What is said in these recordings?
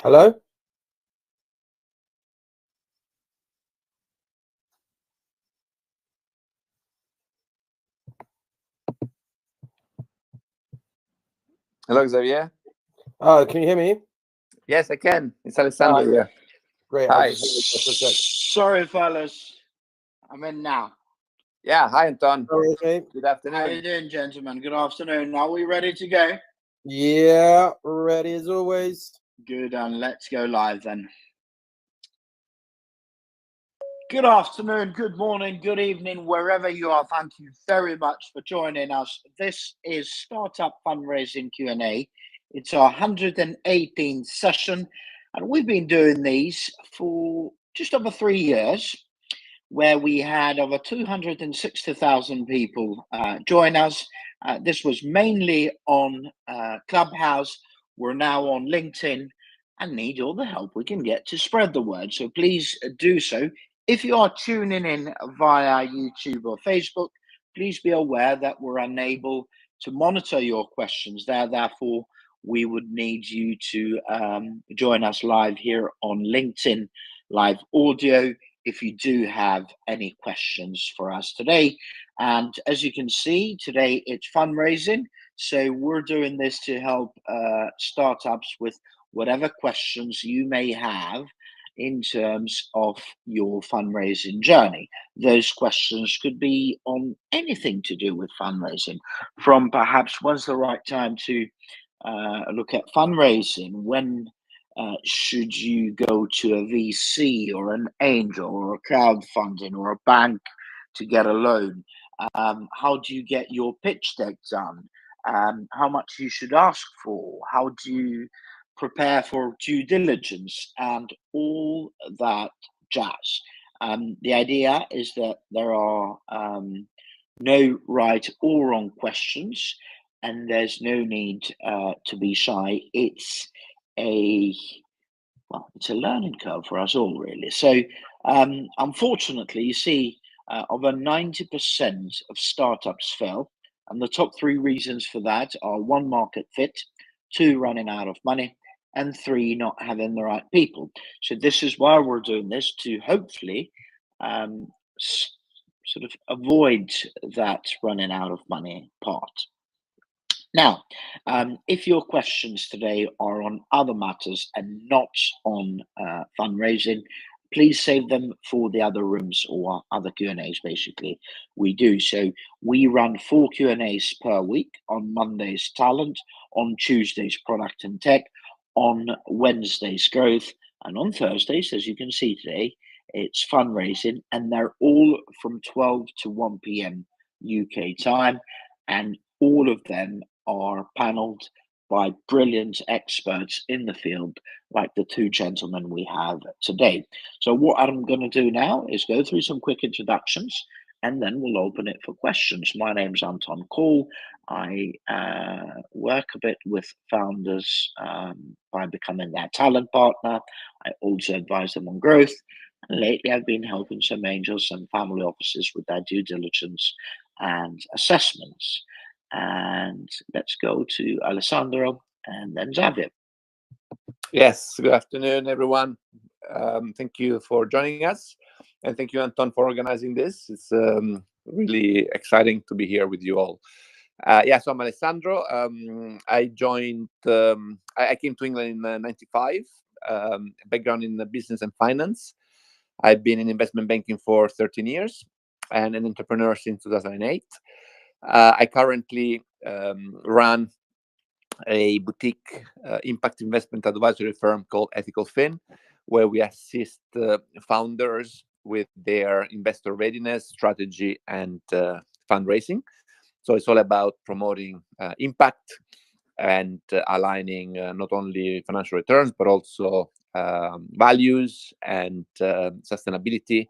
Hello? Hello, Xavier. Can you hear me? Yes, I can. It's Alessandro here. Great. Hi. Sorry, fellas. I'm in now. Yeah, hi, Anton. Okay. Good How afternoon. you doing, gentlemen? Good afternoon. Are we ready to go? Yeah, ready as always. Good, and let's go live then. Good afternoon, good morning, good evening, wherever you are. Thank you very much for joining us. This is Startup Fundraising Q&A. It's our 118th session, and we've been doing these for just over 3 years, where we had over 260,000 people join us. This was mainly on Clubhouse. We're now on LinkedIn and need all the help we can get to spread the word. So please do so. If you are tuning in via YouTube or Facebook, please be aware that we're unable to monitor your questions there. Therefore, we would need you to join us live here on LinkedIn, live audio, if you do have any questions for us today. And as you can see, today it's fundraising. So we're doing this to help startups with whatever questions you may have in terms of your fundraising journey. Those questions could be on anything to do with fundraising, from perhaps when's the right time to look at fundraising, when should you go to a VC or an angel or a crowdfunding or a bank to get a loan? How do you get your pitch deck done? How much you should ask for? How do you prepare for due diligence and all that jazz? The idea is that there are no right or wrong questions, and there's no need to be shy. It's a learning curve for us all, really. So unfortunately, you see, over 90% of startups fail, and the top 3 reasons for that are 1, market fit, 2, running out of money, and 3, not having the right people. So this is why we're doing this, to hopefully sort of avoid that running out of money part. Now, if your questions today are on other matters and not on fundraising, please save them for the other rooms or other Q&As, basically. We do. So we run 4 Q&As per week. On Mondays, talent. On Tuesdays, product and tech. On Wednesdays, growth. And on Thursdays, as you can see today, it's fundraising. And they're all from 12 to 1 p.m. UK time. And all of them are paneled by brilliant experts in the field, like the 2 gentlemen we have today. So what I'm going to do now is go through some quick introductions, and then we'll open it for questions. My name's Anton Ков𝗶. I work a bit with founders by becoming their talent partner. I also advise them on growth. And lately, I've been helping some angels and family offices with their due diligence and assessments. And let's go to Alessandro and then Xavier. Yes, good afternoon, everyone. Thank you for joining us. And thank you, Anton, for organizing this. It's really exciting to be here with you all. So I'm Alessandro. I joined, I came to England in 95, background in business and finance. I've been in investment banking for 13 years and an entrepreneur since 2008. I currently run a boutique impact investment advisory firm called 𝗦𝘁𝗿, where we assist founders with their investor readiness, strategy, and fundraising. So it's all about promoting impact and aligning not only financial returns, but also values and sustainability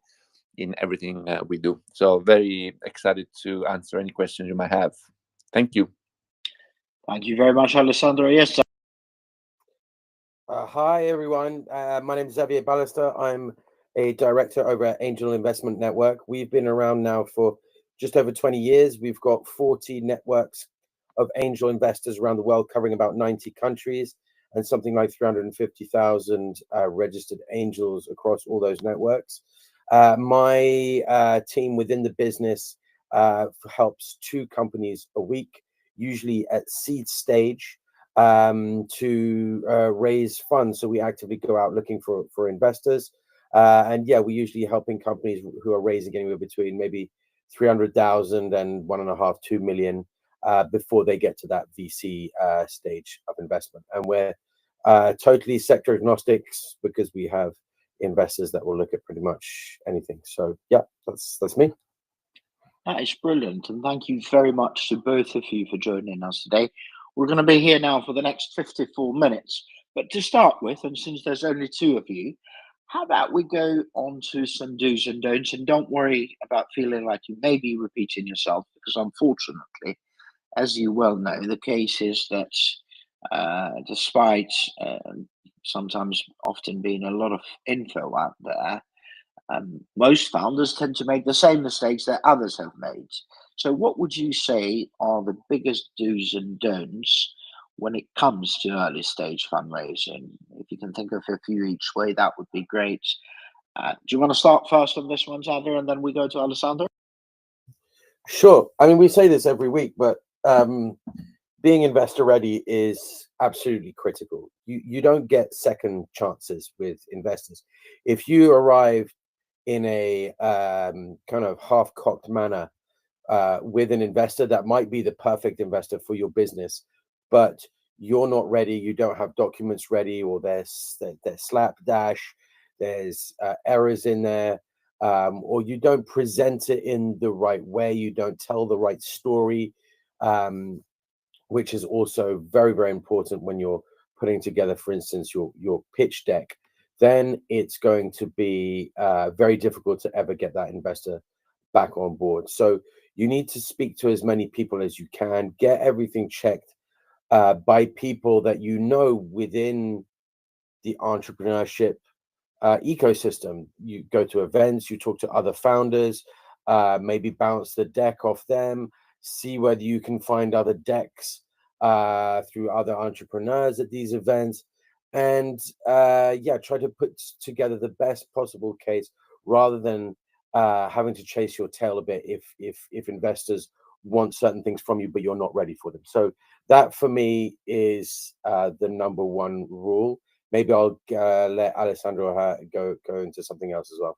in everything we do. So very excited to answer any questions you might have. Thank you. Thank you very much, Alessandro. Yes, sir. Hi, everyone. My name is Xavier Ballester. I'm a director over at Angel Investment Network. We've been around now for just over 20 years. We've got 40 networks of angel investors around the world, covering about 90 countries. and something like 350,000 registered angels across all those networks. My team within the business helps 2 companies a week, usually at seed stage, to raise funds. So we actively go out looking for investors. And yeah, we're usually helping companies who are raising anywhere between maybe 300,000 and 1.5, 2 million before they get to that VC stage of investment. And we're totally sector agnostic because we have investors that will look at pretty much anything. So yeah, that's me. That is brilliant, and thank you very much to both of you for joining us today. We're going to be here now for the next 54 minutes, but to start with, and since there's only 2 of you, how about we go on to some do's and don'ts, and don't worry about feeling like you may be repeating yourself, because unfortunately, as you well know, the case is that despite sometimes often being a lot of info out there, most founders tend to make the same mistakes that others have made. So what would you say are the biggest do's and don'ts when it comes to early stage fundraising? If you can think of a few each way, that would be great. Do you want to start first on this one, Xavier, and then we go to Alessandro? Sure. I mean, we say this every week, but being investor ready is absolutely critical. You don't get second chances with investors. If you arrive in a kind of half-cocked manner with an investor that might be the perfect investor for your business, but you're not ready, you don't have documents ready, or there's slapdash, there's errors in there, or you don't present it in the right way, you don't tell the right story, which is also very, very important when you're putting together, for instance, your pitch deck, then it's going to be very difficult to ever get that investor back on board. So you need to speak to as many people as you can, get everything checked by people that you know within the entrepreneurship ecosystem. You go to events, you talk to other founders, maybe bounce the deck off them, see whether you can find other decks through other entrepreneurs at these events, and yeah, try to put together the best possible case rather than having to chase your tail a bit if investors want certain things from you but you're not ready for them. So that for me is the #1 rule. Maybe I'll let Alessandro go into something else as well.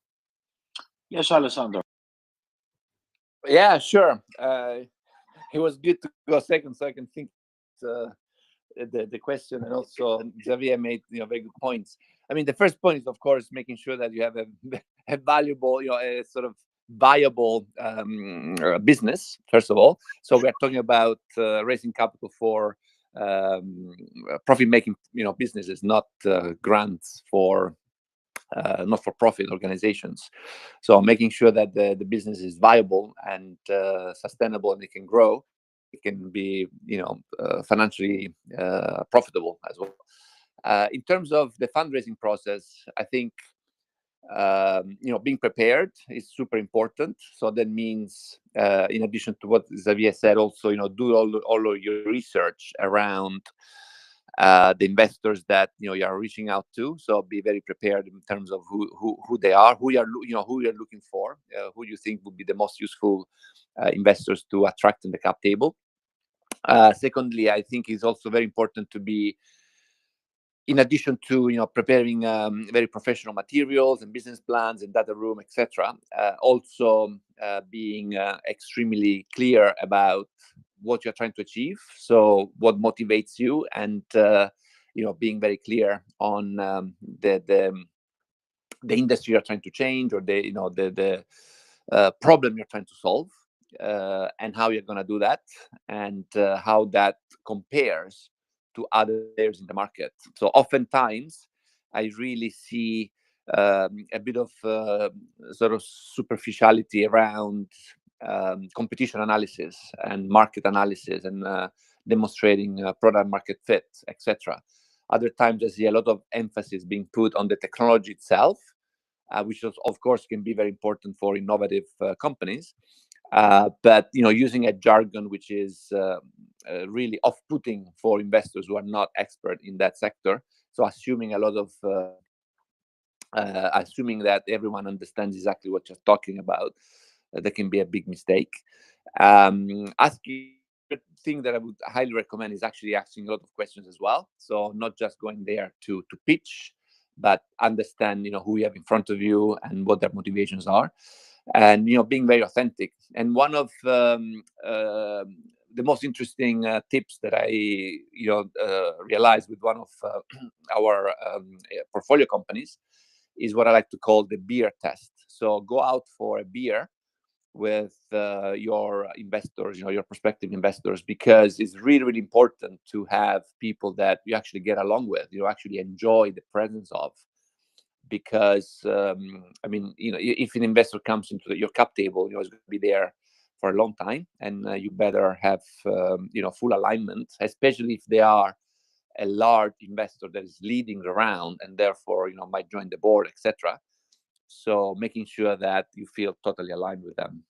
Yes, Alessandro. Yeah, sure. It was good to go second so I can think the question, and also Xavier made very good points. I mean, the first point is, of course, making sure that you have a valuable, a sort of viable business, first of all. So we're talking about raising capital for profit-making businesses, not grants for not-for-profit organizations. So making sure that the business is viable and sustainable, and it can grow, it can be financially profitable as well. In terms of the fundraising process, I think being prepared is super important. So that means, in addition to what Xavier said, also do all of your research around the investors that you are reaching out to. So be very prepared in terms of who they are, who you're looking for, who you think would be the most useful investors to attract in the cap table. Secondly, I think it's also very important to be, in addition to preparing very professional materials and business plans and data room, etc., also being extremely clear about what you're trying to achieve. So what motivates you, and being very clear on the industry you're trying to change, or the problem you're trying to solve, and how you're going to do that, and how that compares to other players in the market. So oftentimes I really see a bit of sort of superficiality around competition analysis and market analysis, and demonstrating product market fit, etc. Other times I see a lot of emphasis being put on the technology itself, which of course can be very important for innovative companies. but using a jargon which is really off-putting for investors who are not expert in that sector. So assuming a lot of assuming that everyone understands exactly what you're talking about, that can be a big mistake. Asking the thing that I would highly recommend is actually asking a lot of questions as well. So not just going there to pitch, but understand who you have in front of you and what their motivations are, and being very authentic. And one of the most interesting tips that I realized with one of our portfolio companies is what I like to call the beer test. So go out for a beer with your investors, your prospective investors, because it's really, really important to have people that you actually get along with, actually enjoy the presence of. Because if an investor comes into your cap table, it's going to be there for a long time, and you better have full alignment, especially if they are a large investor that is leading the round and therefore might join the board, etc. So making sure that you feel totally aligned with them.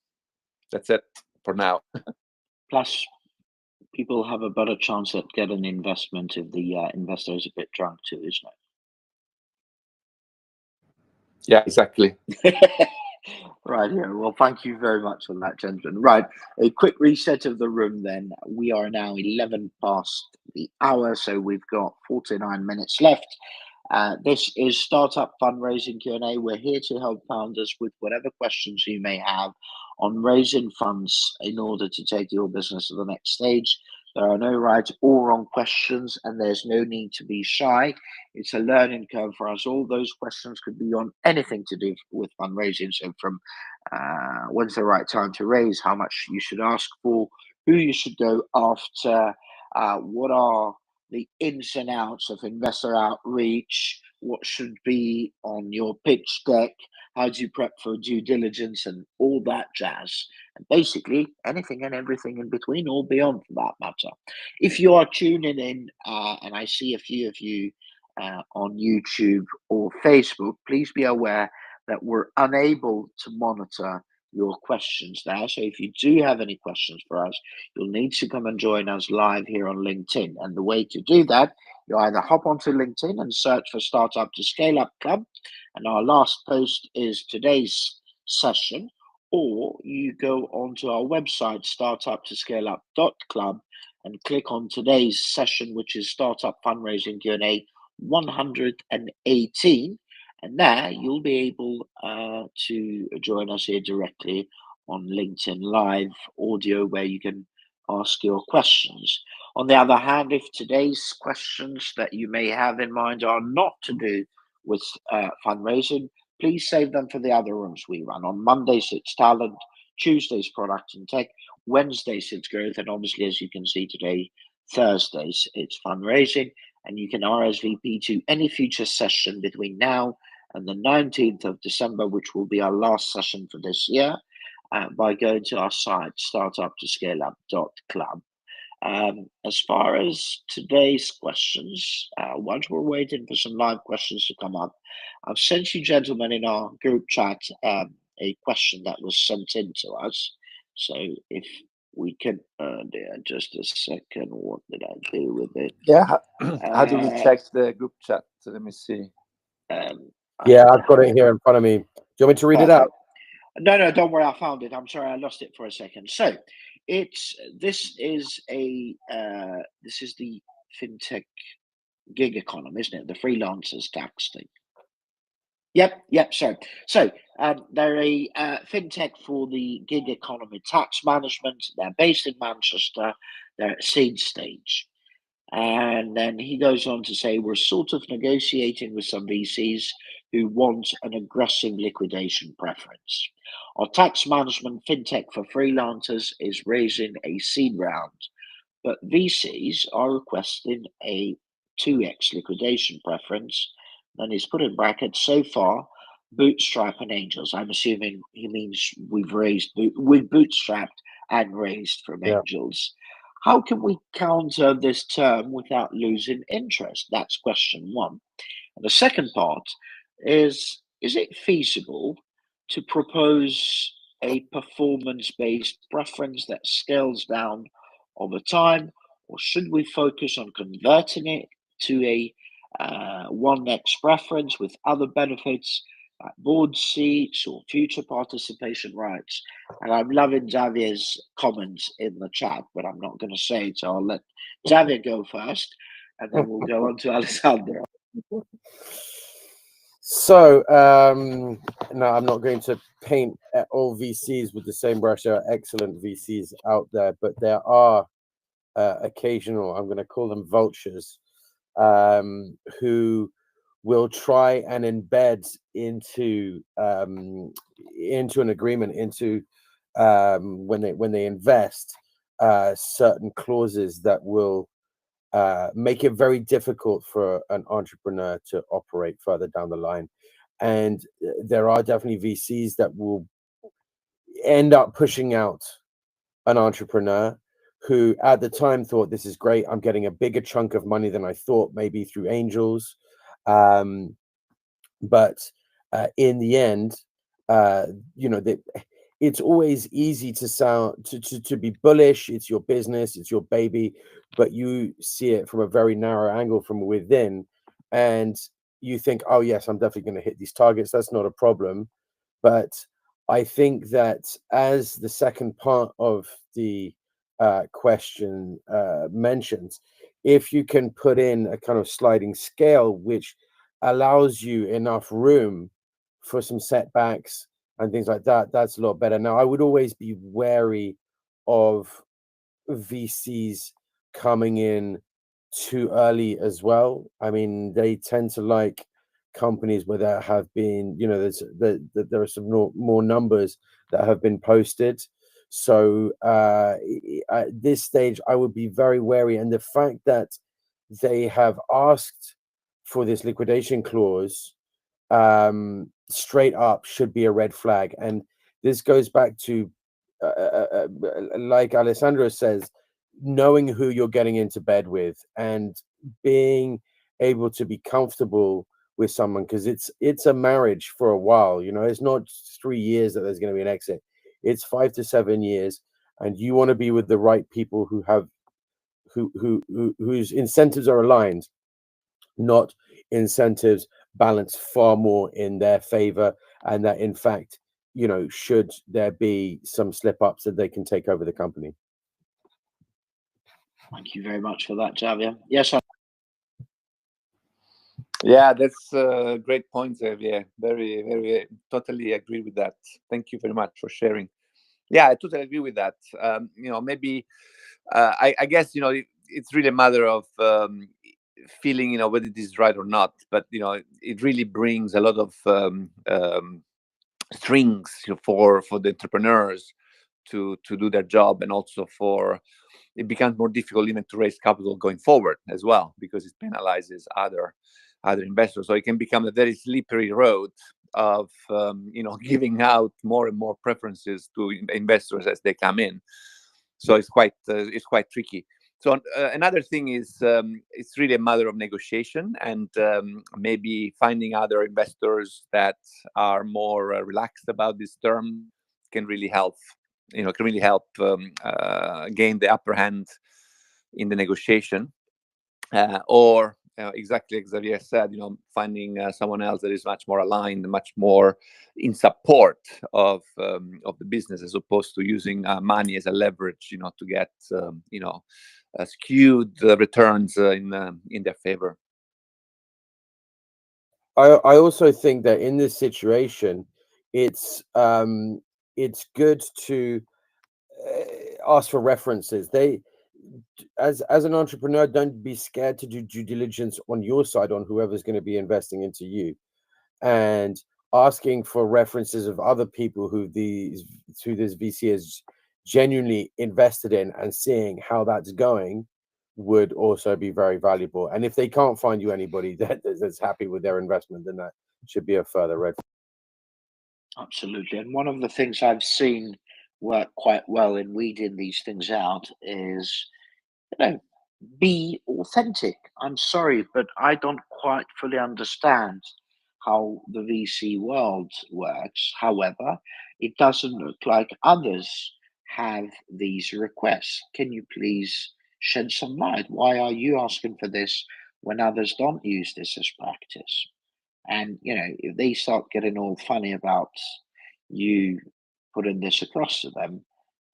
That's it for now. Plus, people have a better chance at getting an investment if the investor is a bit drunk too, isn't it? Yeah, exactly. Right here. Well, thank you very much on that, gentlemen. Right, a quick reset of the room then. We are now 11 past the hour, so we've got 49 minutes left. This is Startup Fundraising Q&A. We're here to help founders with whatever questions you may have on raising funds in order to take your business to the next stage. There are no right or wrong questions, and there's no need to be shy. It's a learning curve for us all. Those questions could be on anything to do with fundraising. So from when's the right time to raise, how much you should ask for, who you should go after, what are the ins and outs of investor outreach, what should be on your pitch deck, how do you prep for due diligence, and all that jazz. And basically anything and everything in between or beyond for that matter. If you are tuning in, and I see a few of you on YouTube or Facebook, please be aware that we're unable to monitor your questions now. So if you do have any questions for us, you'll need to come and join us live here on LinkedIn. And the way to do that, you either hop onto LinkedIn and search for Startup to Scale Up Club, and our last post is today's session, or you go onto our website, startuptoscaleup.club, and click on today's session, which is Startup Fundraising Q&A 118. And there you'll be able to join us here directly on LinkedIn Live audio, where you can ask your questions. On the other hand, if today's questions that you may have in mind are not to do with fundraising, please save them for the other rooms we run. On Mondays, it's talent. Tuesdays, product and tech. Wednesdays, it's growth. And obviously, as you can see today, Thursdays, it's fundraising. And you can RSVP to any future session between now and the 19th of December, which will be our last session for this year, by going to our site, startuptoscaleup.club. As far as today's questions, once we're waiting for some live questions to come up, I've sent you gentlemen in our group chat a question that was sent in to us. So if we can, just a second, what did I do with it? Yeah, how do we check the group chat? So let me see. Yeah, I've got it here in front of me. Do you want me to read it out? No, don't worry, I found it. I'm sorry, I lost it for a second. So this is the fintech gig economy, isn't it? The freelancers tax thing. Yep. Sorry. So they're a fintech for the gig economy tax management. They're based in Manchester. They're at seed stage. And then he goes on to say, we're sort of negotiating with some VCs who want an aggressive liquidation preference. Our tax management fintech for freelancers is raising a seed round, but VCs are requesting a 2x liquidation preference. Then he's put in brackets, so far, bootstrap and angels. I'm assuming he means we've bootstrapped and raised from angels. How can we counter this term without losing interest? That's question one. And the second part is it feasible to propose a performance-based preference that scales down over time, or should we focus on converting it to a 1x preference with other benefits like board seats or future participation rights? And I'm loving Xavier's comments in the chat, but I'm not going to say it, so I'll let Xavier go first, and then we'll go on to Alessandro. So, no, I'm not going to paint all VCs with the same brush. There are excellent VCs out there, but there are occasional, I'm going to call them vultures, who will try and embed into an agreement, into when they invest, certain clauses that will make it very difficult for an entrepreneur to operate further down the line. And there are definitely VCs that will end up pushing out an entrepreneur who at the time thought, this is great, I'm getting a bigger chunk of money than I thought, maybe through angels. But in the end, you know, it's always easy to sound to be bullish. It's your business, it's your baby, but you see it from a very narrow angle from within, and you think, oh yes, I'm definitely going to hit these targets. That's not a problem. But I think that, as the second part of the question mentions, if you can put in a kind of sliding scale which allows you enough room for some setbacks and things like that, that's a lot better. Now, I would always be wary of VCs coming in too early as well. I mean, they tend to like companies where there have been, you know, there are some more numbers that have been posted. So at this stage, I would be very wary. And the fact that they have asked for this liquidation clause straight up should be a red flag. And this goes back to, like Alessandro says, knowing who you're getting into bed with and being able to be comfortable with someone, because it's a marriage for a while. You know, it's not 3 years that there's going to be an exit. It's 5 to 7 years, and you want to be with the right people who have whose incentives are aligned, not incentives balanced far more in their favor, and that in fact, you know, should there be some slip ups, that they can take over the company. Thank you very much for that, Xavier. Yes, yeah, that's a great point, Xavier. Very, very, totally agree with that. Thank you very much for sharing. Yeah, I totally agree with that. You know, maybe I guess, you know, it's really a matter of feeling, you know, whether it is right or not. But, you know, it really brings a lot of strings for the entrepreneurs to do their job, and also it becomes more difficult even to raise capital going forward as well, because it penalizes other investors. So it can become a very slippery road of you know, giving out more and more preferences to investors as they come in. So it's quite tricky. So another thing is, it's really a matter of negotiation, and maybe finding other investors that are more relaxed about this term can really help. You know, can really help gain the upper hand in the negotiation, or exactly like Xavier said, you know, finding someone else that is much more aligned, much more in support of the business, as opposed to using money as a leverage, you know, to get you know, skewed returns in their favor. I also think that in this situation, it's good to ask for references. As an entrepreneur, don't be scared to do due diligence on your side on whoever's going to be investing into you, and asking for references of other people who this VC is genuinely invested in, and seeing how that's going would also be very valuable. And if they can't find you anybody that's happy with their investment, then that should be a further red flag. absolutely. And one of the things I've seen work quite well in weeding these things out is, you know, be authentic. I'm sorry, but I don't quite fully understand how the VC world works. However, it doesn't look like others have these requests. Can you please shed some light? Why are you asking for this when others don't use this as practice? And, you know, if they start getting all funny about you putting this across to them,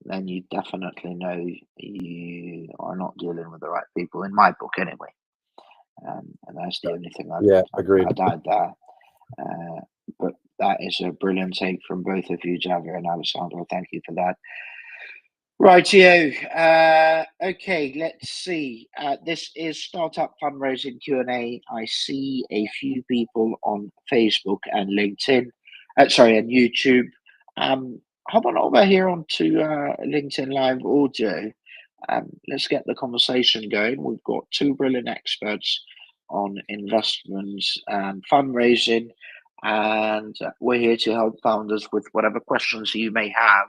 then you definitely know you are not dealing with the right people, in my book anyway. And that's the only thing agreed. I'd add there. But that is a brilliant take from both of you, Javier and Alessandro. Thank you for that. Rightio. Okay, let's see. This is Startup Fundraising Q&A. I see a few people on Facebook and LinkedIn. And YouTube. Hop on over here onto LinkedIn Live Audio. Let's get the conversation going. We've got two brilliant experts on investments and fundraising, and we're here to help founders with whatever questions you may have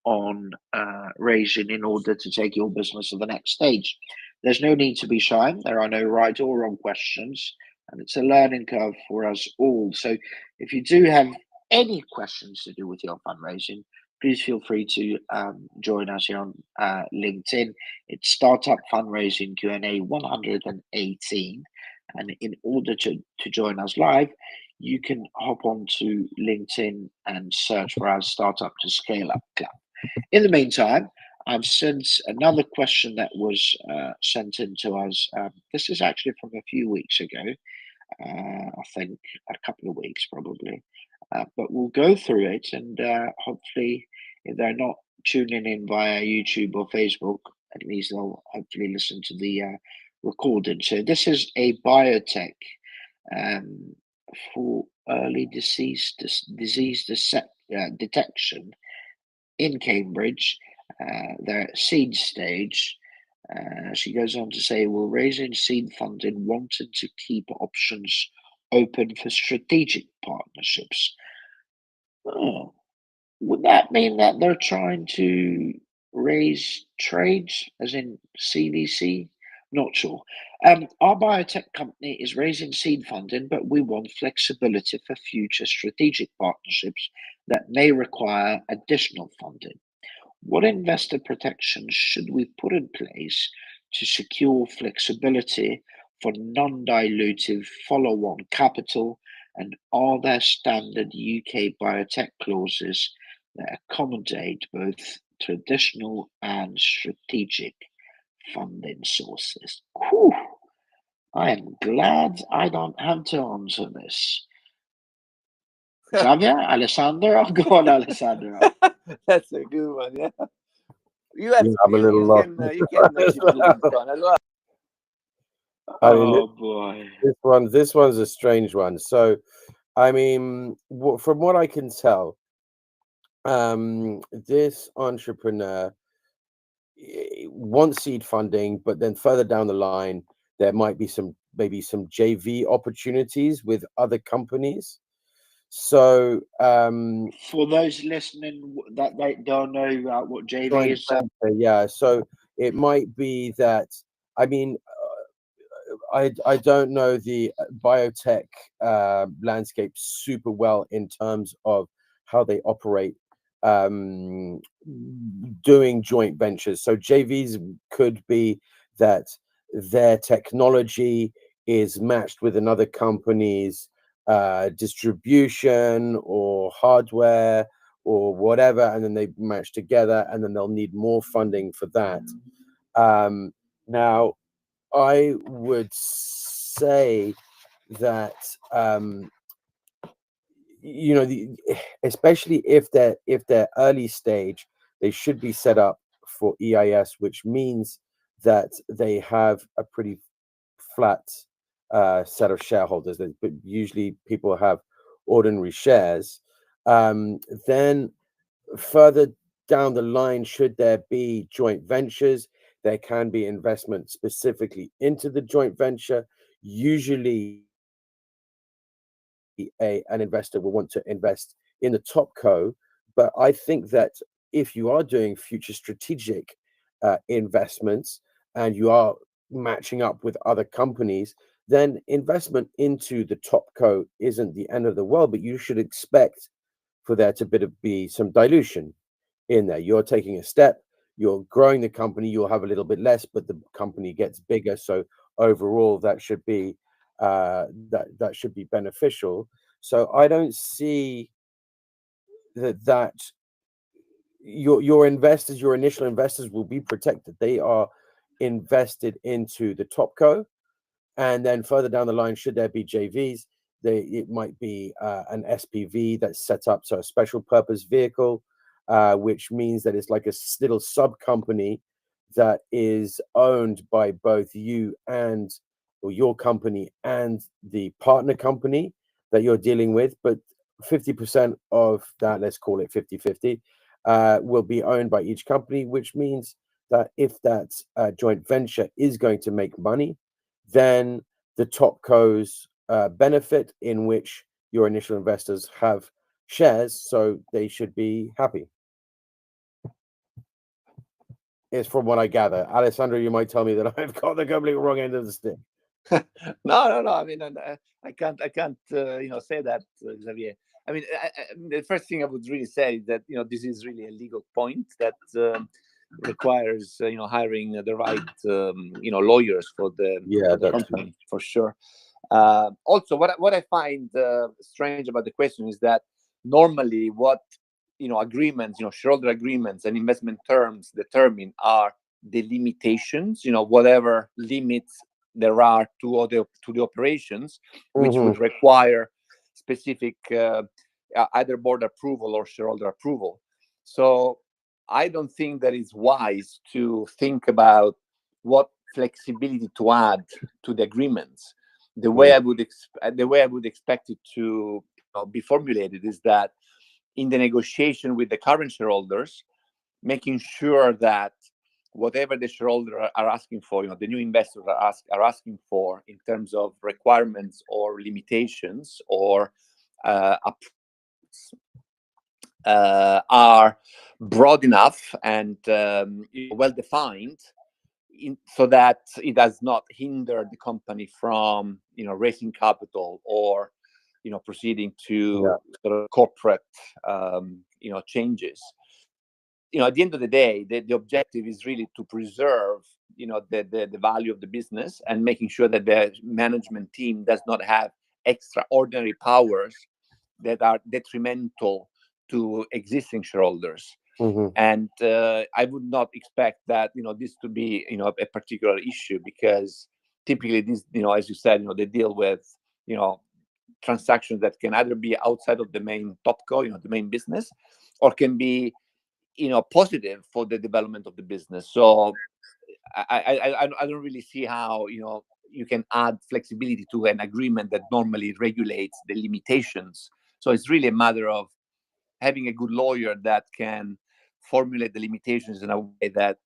on raising in order to take your business to the next stage. There's no need to be shy. There are no right or wrong questions, and it's a learning curve for us all. So if you do have any questions to do with your fundraising, please feel free to join us here on LinkedIn. It's Startup Fundraising Q&A 118. And in order to join us live, you can hop onto LinkedIn and search for our Startup to Scale Up Club. In the meantime, I've sent another question that was sent in to us. This is actually from a few weeks ago. I think a couple of weeks probably. But we'll go through it, and hopefully, if they're not tuning in via YouTube or Facebook, at least they'll hopefully listen to the recording. So this is a biotech for early disease detection in Cambridge. They're at seed stage. She goes on to say, we're raising seed funding, wanting to keep options open for strategic partnerships. Oh, would that mean that they're trying to raise trades, as in CVC? Not sure. Our biotech company is raising seed funding, but we want flexibility for future strategic partnerships that may require additional funding. What investor protections should we put in place to secure flexibility for non-dilutive follow-on capital, and are there standard UK biotech clauses that accommodate both traditional and strategic funding sources? Whew. I am glad I don't have to answer this. Javier, Alessandro, go on, Alessandro. That's a good one, yeah. I'm a little lost. You can this one as well. I mean, Oh boy. This one's a strange one. So, I mean, from what I can tell, this entrepreneur wants seed funding, but then further down the line, there might be maybe some JV opportunities with other companies. So, for those listening that they don't know what JV is, yeah. So it might be that. I mean, I don't know the biotech landscape super well in terms of how they operate doing joint ventures. So JVs could be that their technology is matched with another company's distribution or hardware or whatever, and then they match together, and then they'll need more funding for that. Now, I would say that you know, especially if they're early stage, they should be set up for EIS, which means that they have a pretty flat set of shareholders. But usually people have ordinary shares. Then further down the line, should there be joint ventures, there can be investment specifically into the joint venture. Usually an investor will want to invest in the top co, but I think that if you are doing future strategic investments and you are matching up with other companies, then investment into the top co isn't the end of the world, but you should expect for there to be some dilution in there. You're taking a step, you're growing the company, you'll have a little bit less, but the company gets bigger. So overall, that should be that should be beneficial. So I don't see that your investors, your initial investors, will be protected. They are invested into the top co, and then further down the line, should there be JVs, it might be an SPV that's set up, so a special purpose vehicle, which means that it's like a little sub company that is owned by both you and or your company and the partner company that you're dealing with, but 50% of that, let's call it 50-50, will be owned by each company, which means that if that joint venture is going to make money, then the top co's benefit, in which your initial investors have shares, so they should be happy. It's from what I gather. Alessandro, you might tell me that I've got the completely wrong end of the stick. No. I mean, I can't say that, Xavier. I mean, the first thing I would really say is that this is really a legal point that requires hiring the right lawyers for the company, for sure. Also, what I find strange about the question is that normally what agreements, shareholder agreements and investment terms determine are the limitations, whatever limits there are to the operations, which would require specific either board approval or shareholder approval. So I don't think that it's wise to think about what flexibility to add to the agreements. The way I would expect it to be formulated is that in the negotiation with the current shareholders, making sure that whatever the shareholders are asking for, the new investors are asking for in terms of requirements or limitations or are broad enough and well defined, so that it does not hinder the company from raising capital or proceeding to sort of corporate changes. At the end of the day, the objective is really to preserve the value of the business and making sure that the management team does not have extraordinary powers that are detrimental to existing shareholders. And I would not expect that this to be a particular issue, because typically this as you said they deal with transactions that can either be outside of the main topco, the main business, or can be positive for the development of the business. So I don't really see how you can add flexibility to an agreement that normally regulates the limitations. So it's really a matter of having a good lawyer that can formulate the limitations in a way that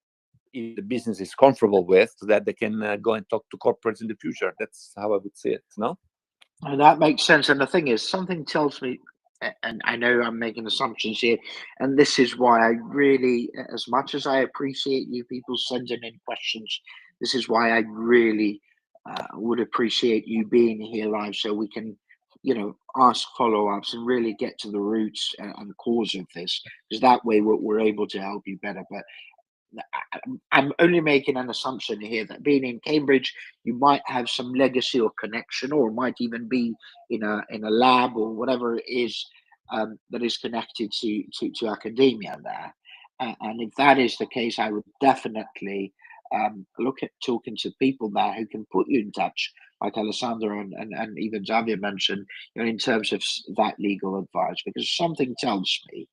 the business is comfortable with, so that they can go and talk to corporates in the future. That's how I would see it. No? And that makes sense. And the thing is, something tells me, and I know I'm making assumptions here, and this is why I really, as much as I appreciate you people sending in questions, this is why I really would appreciate you being here live, so we can ask follow-ups and really get to the roots and the cause of this, because that way we're able to help you better. But I'm only making an assumption here that being in Cambridge, you might have some legacy or connection, or it might even be in a lab or whatever it is that is connected to academia there. And if that is the case, I would definitely look at talking to people there who can put you in touch, like Alessandro and even Xavier mentioned, in terms of that legal advice, because something tells me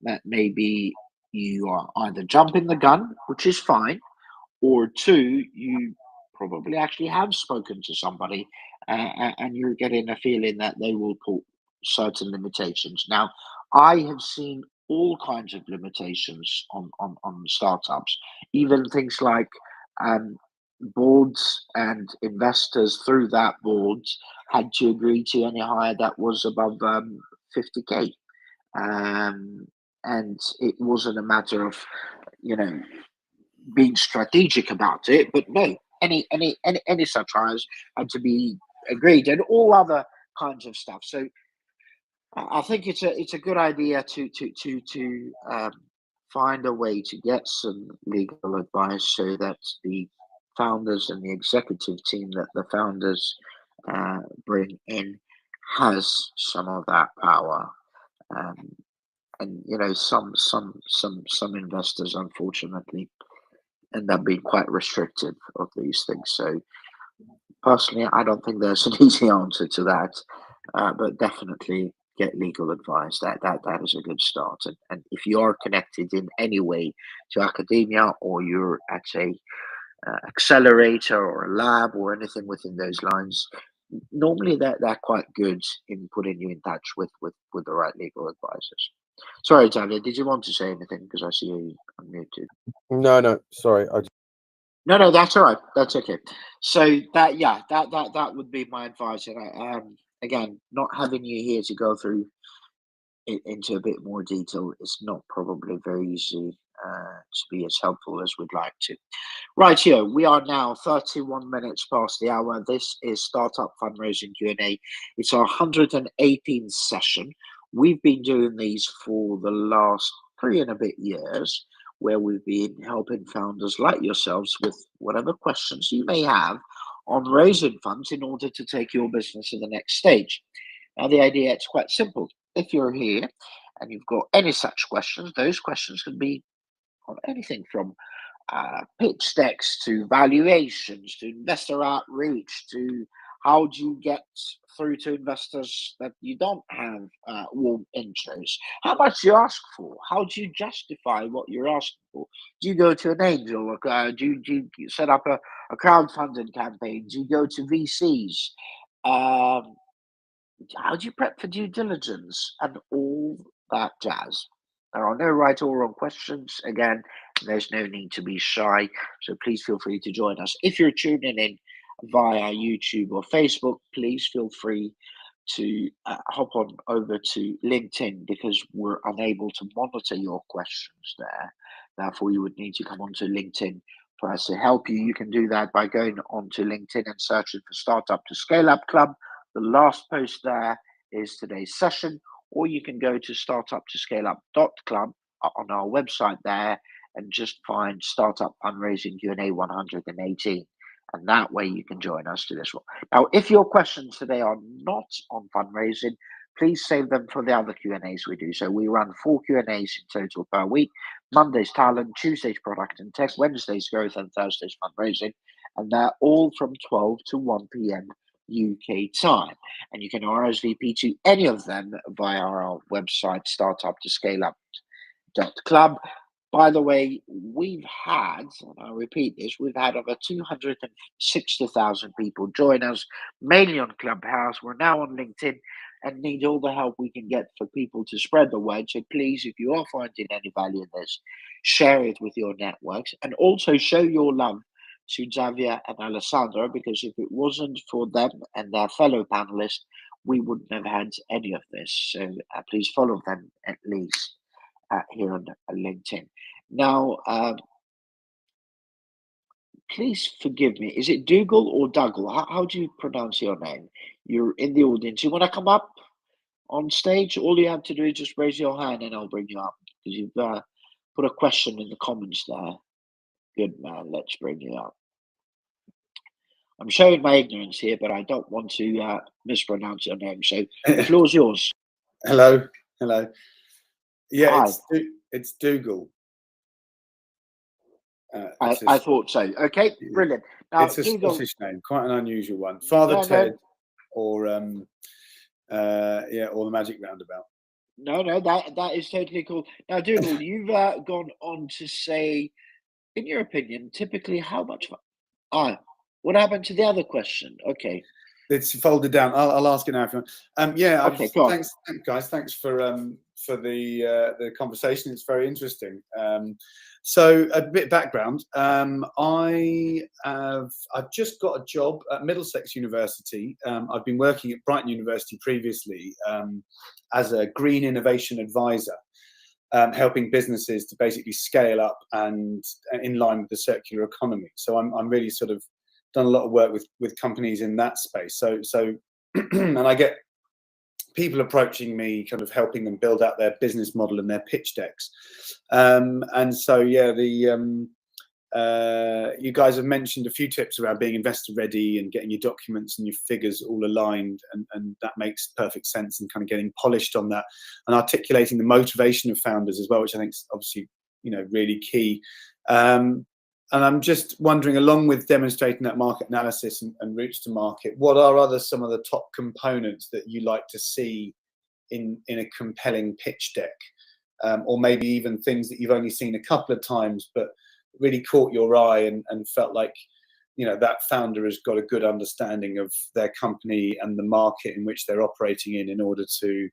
that maybe you are either jumping the gun, which is fine, or two, you probably actually have spoken to somebody and you're getting a feeling that they will put certain limitations. Now, I have seen all kinds of limitations on startups, even things like boards and investors through that boards had to agree to any hire that was above 50K. And it wasn't a matter of, being strategic about it, but no, any such hires had to be agreed, and all other kinds of stuff. So I think it's a good idea to find a way to get some legal advice so that the founders and the executive team that the founders bring in has some of that power. And you know, some investors unfortunately end up being quite restrictive of these things. So personally, I don't think there's an easy answer to that, but definitely get legal advice. That is a good start. And if you are connected in any way to academia, or you're at a accelerator or a lab or anything within those lines, normally they're quite good in putting you in touch with the right legal advisors. Sorry, Xavier, did you want to say anything? Because I see you unmuted. No, sorry. No, that's all right. That's okay. So that would be my advice. And again, not having you here to go through it into a bit more detail is not probably very easy to be as helpful as we'd like to. Right here, we are now 31 minutes past the hour. This is Startup Fundraising Q&A. It's our 118th session. We've been doing these for the last 3 and a bit years, where we've been helping founders like yourselves with whatever questions you may have on raising funds in order to take your business to the next stage. Now, the idea, it's quite simple. If you're here and you've got any such questions, those questions can be on anything from pitch decks to valuations to investor outreach to how do you get through to investors that you don't have warm intros? How much do you ask for? How do you justify what you're asking for? Do you go to an angel? Or, do you set up a crowdfunding campaign? Do you go to VCs? How do you prep for due diligence and all that jazz? There are no right or wrong questions. Again, there's no need to be shy. So please feel free to join us. If you're tuning in via YouTube or Facebook, please feel free to hop on over to LinkedIn, because we're unable to monitor your questions there. Therefore, you would need to come onto LinkedIn for us to help you. You can do that by going onto LinkedIn and searching for Startup to Scale Up Club. The last post there is today's session, or you can go to startuptoscaleup.club on our website there and just find Startup Fundraising Q&A 118. And that way you can join us to this one. Now, if your questions today are not on fundraising, please save them for the other Q&As we do. So we run 4 Q&As in total per week. Monday's talent, Tuesday's product and tech, Wednesday's growth, and Thursday's fundraising. And they're all from 12 to 1 p.m. UK time. And you can RSVP to any of them via our website, startuptoscaleup.club. By the way, we've had, and I'll repeat this, we've had over 260,000 people join us, mainly on Clubhouse. We're now on LinkedIn and need all the help we can get for people to spread the word. So please, if you are finding any value in this, share it with your networks, and also show your love to Xavier and Alessandro, because if it wasn't for them and their fellow panelists, we wouldn't have had any of this. So please follow them at least here on LinkedIn. Now, please forgive me. Is it Dougal or Dougal? How do you pronounce your name? You're in the audience. You want to come up on stage? All you have to do is just raise your hand and I'll bring you up, because you've put a question in the comments there. Good man, let's bring you up. I'm showing my ignorance here, but I don't want to mispronounce your name. So the floor's yours. Hello. Yeah, Hi. it's Dougal. I thought so. Okay, brilliant. Now, it's a Dougal, Scottish name, quite an unusual one. Father Ted, or or the Magic Roundabout. No, that is totally cool. Now, Dougal, you've gone on to say, in your opinion, typically how much? What happened to the other question? Okay, it's folded down. I'll ask it now if you want. Okay, go on. Thanks, guys. Thanks for the conversation. It's very interesting. So a bit of background. I've just got a job at Middlesex University. I've been working at Brighton University previously as a green innovation advisor, helping businesses to basically scale up and in line with the circular economy. So I'm really sort of done a lot of work with companies in that space. So and I get people approaching me, kind of helping them build out their business model and their pitch decks. And so, yeah, you guys have mentioned a few tips around being investor ready and getting your documents and your figures all aligned, and that makes perfect sense, and kind of getting polished on that and articulating the motivation of founders as well, which I think is obviously, you know, really key. And I'm just wondering, along with demonstrating that market analysis and routes to market, what are some of the top components that you like to see in a compelling pitch deck, or maybe even things that you've only seen a couple of times but really caught your eye and felt like, you know, that founder has got a good understanding of their company and the market in which they're operating in order to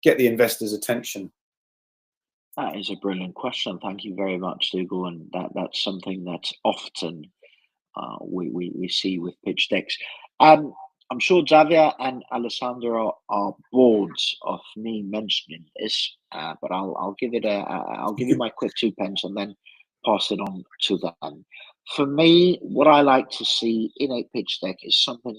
get the investors' attention? That is a brilliant question. Thank you very much, Dougal. And that's something that often we see with pitch decks. I'm sure Xavier and Alessandro are bored of me mentioning this, but I'll give it I'll give you my quick 2 pence and then pass it on to them. For me, what I like to see in a pitch deck is something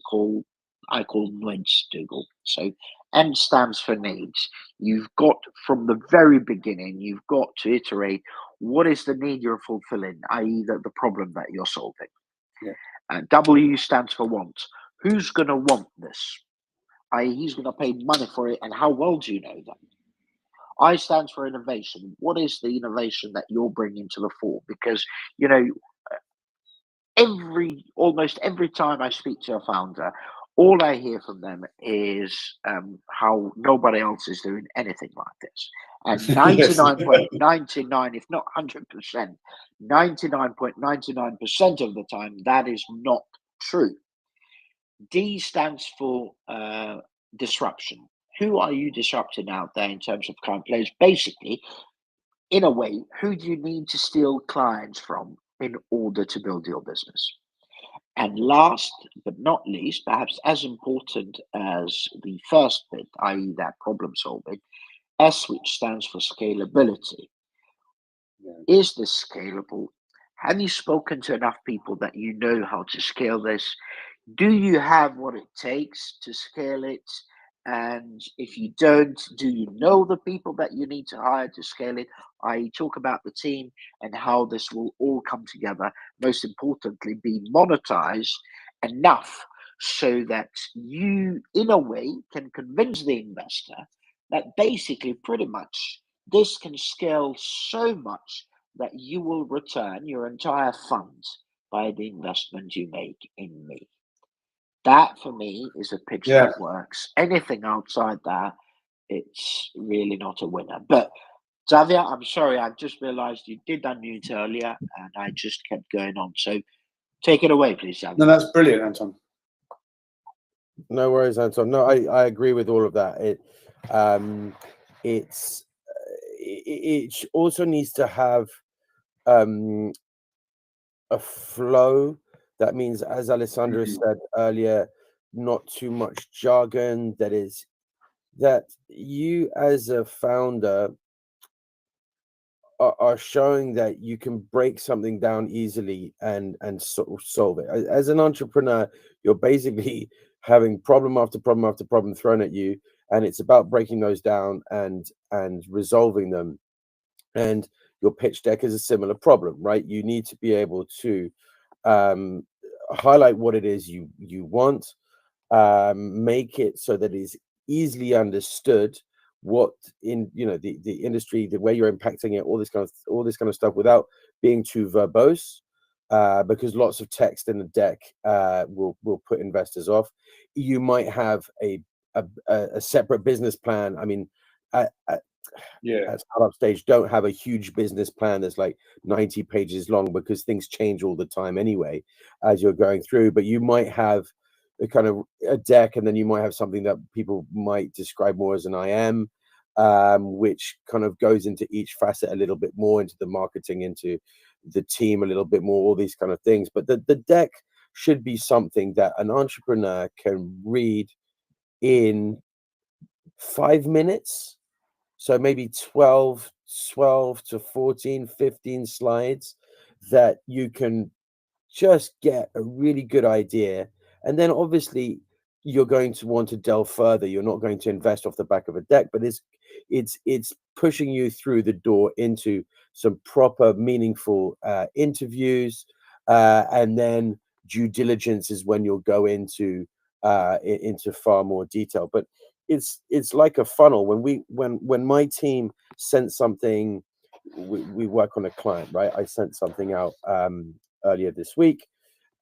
I call 𝗦𝘁, Dougal. So N stands for needs. You've got, from the very beginning, you've got to iterate what is the need you're fulfilling, i.e. the problem that you're solving. Yeah. W stands for want. Who's going to want this? I.e. he's going to pay money for it, and how well do you know them? I stands for innovation. What is the innovation that you're bringing to the fore? Because, you know, almost every time I speak to a founder, all I hear from them is how nobody else is doing anything like this. And 99.99, if not 100%, 99.99% of the time, that is not true. D stands for disruption. Who are you disrupting out there in terms of current players? Basically, in a way, who do you need to steal clients from in order to build your business? And last but not least, perhaps as important as the first bit, i.e. that problem solving, S, which stands for scalability. Yeah. Is this scalable? Have you spoken to enough people that you know how to scale this? Do you have what it takes to scale it? And if you don't, do you know the people that you need to hire to scale it? I talk about the team and how this will all come together. Most importantly, be monetized enough so that you, in a way, can convince the investor that basically pretty much this can scale so much that you will return your entire funds by the investment you make in me. That, for me, is a pitch that works. Anything outside that, it's really not a winner. But, Xavier, I'm sorry, I've just realized you did unmute earlier, and I just kept going on. So take it away, please, Xavier. No, that's brilliant, Anton. No worries, Anton. No, I agree with all of that. It also needs to have a flow. That means, as Alessandro said earlier, not too much jargon. That is, that you as a founder are showing that you can break something down easily and solve it. As an entrepreneur, you're basically having problem after problem after problem thrown at you, and it's about breaking those down and resolving them. And your pitch deck is a similar problem, right? You need to be able to highlight what it is you want, make it so that it's easily understood what in the industry, the way you're impacting it, all this kind of stuff, without being too verbose, because lots of text in the deck will put investors off. You might have a separate business plan. I mean, at startup stage, don't have a huge business plan that's like 90 pages long, because things change all the time anyway as you're going through. But you might have a kind of a deck, and then you might have something that people might describe more as an IM, which kind of goes into each facet a little bit more, into the marketing, into the team a little bit more, all these kind of things. But the deck should be something that an entrepreneur can read in 5 minutes. So maybe 12 to 14, 15 slides that you can just get a really good idea. And then obviously you're going to want to delve further. You're not going to invest off the back of a deck, but it's pushing you through the door into some proper, meaningful interviews, and then due diligence is when you'll go into far more detail. But it's like a funnel. When my team sent something, we work on a client, right? I sent something out earlier this week,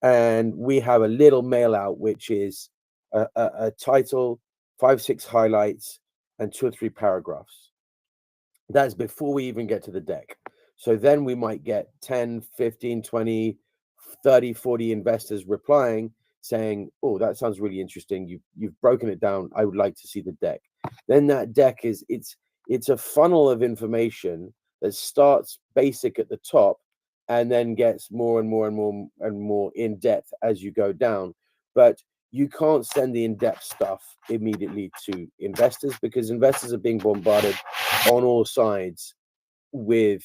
and we have a little mail out which is a title, 5-6 highlights, and 2 or 3 paragraphs. That's before we even get to the deck. So then we might get 10, 15, 20, 30, 40 investors replying saying, oh, that sounds really interesting. You've broken it down. I would like to see the deck. Then that deck it's a funnel of information that starts basic at the top and then gets more and more and more and more in depth as you go down. But you can't send the in-depth stuff immediately to investors, because investors are being bombarded on all sides with